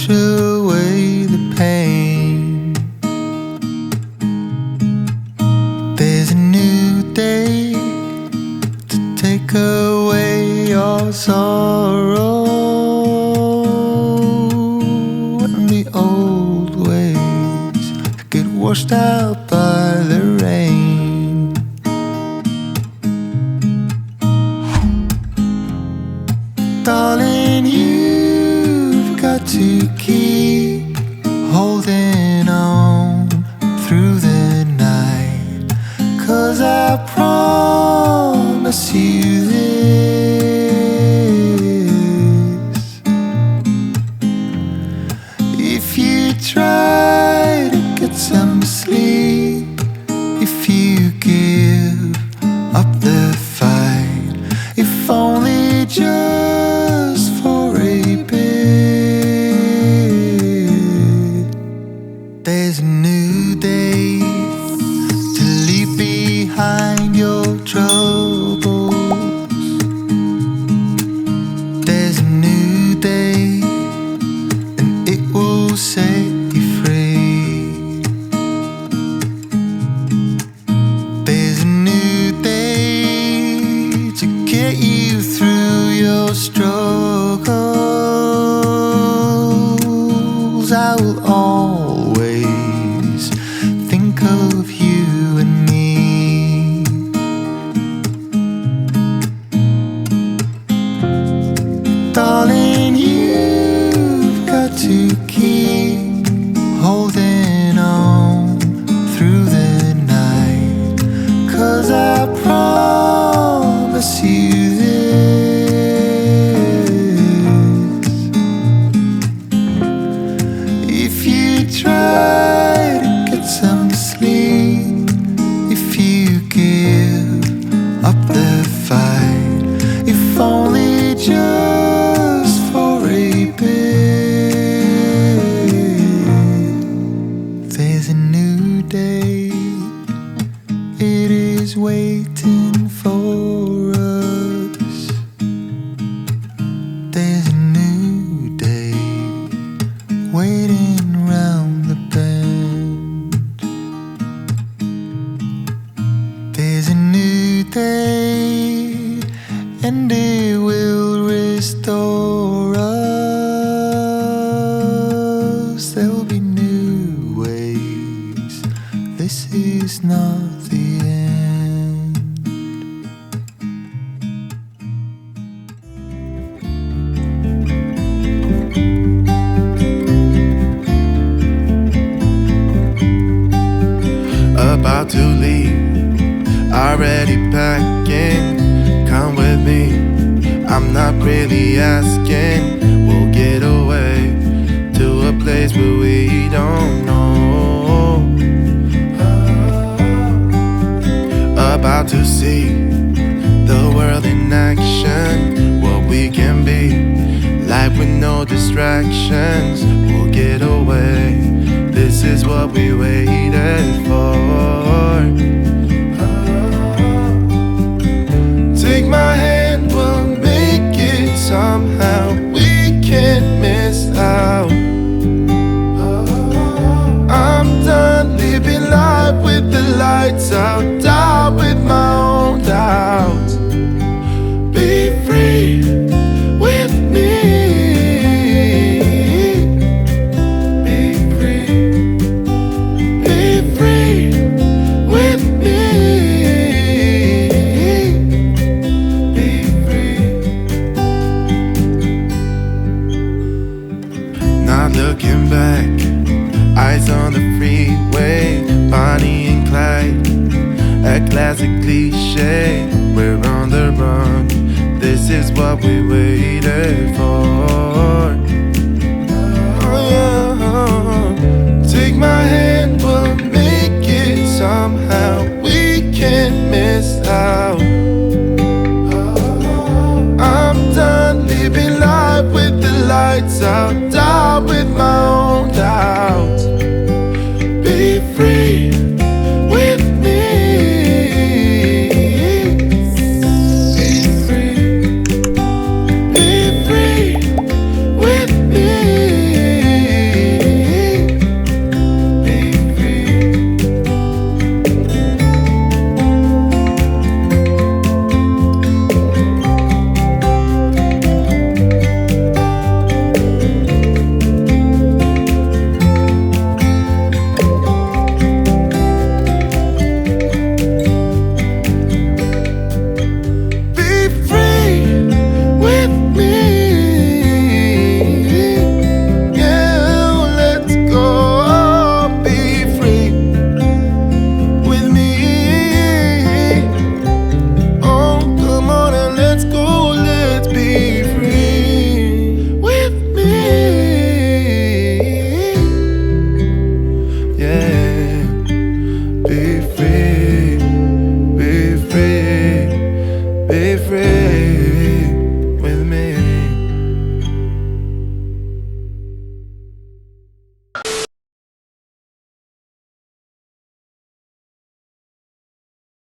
wash away the pain. There's a new day to take away your sorrow, and the old ways get washed out by the rain. Darling, you've got to keep holding on through the night, 'cause I promise you this: if you try to get some sleep, if you give up the fight, if only just for a bit, there's a new day to leave behind your troubles. There's a new day, and it will set you free. There's a new day to get you through your struggles. I will always think of you and me. Darling, you've got to keep holding on through the night, 'cause I promise you this: if you try to get some sleep, if you give up the fight, if only just for a bit, there's a new day. It is waiting for us. There's a new day waiting round the bend. There's a new day, and it will restore us. There'll be new ways. This is not the end. About to leave, already packing. Come with me, I'm not really asking. We'll get away to a place where we don't know. About to see the world in action, what we can be, life with no distractions. We'll get away, this is what we wait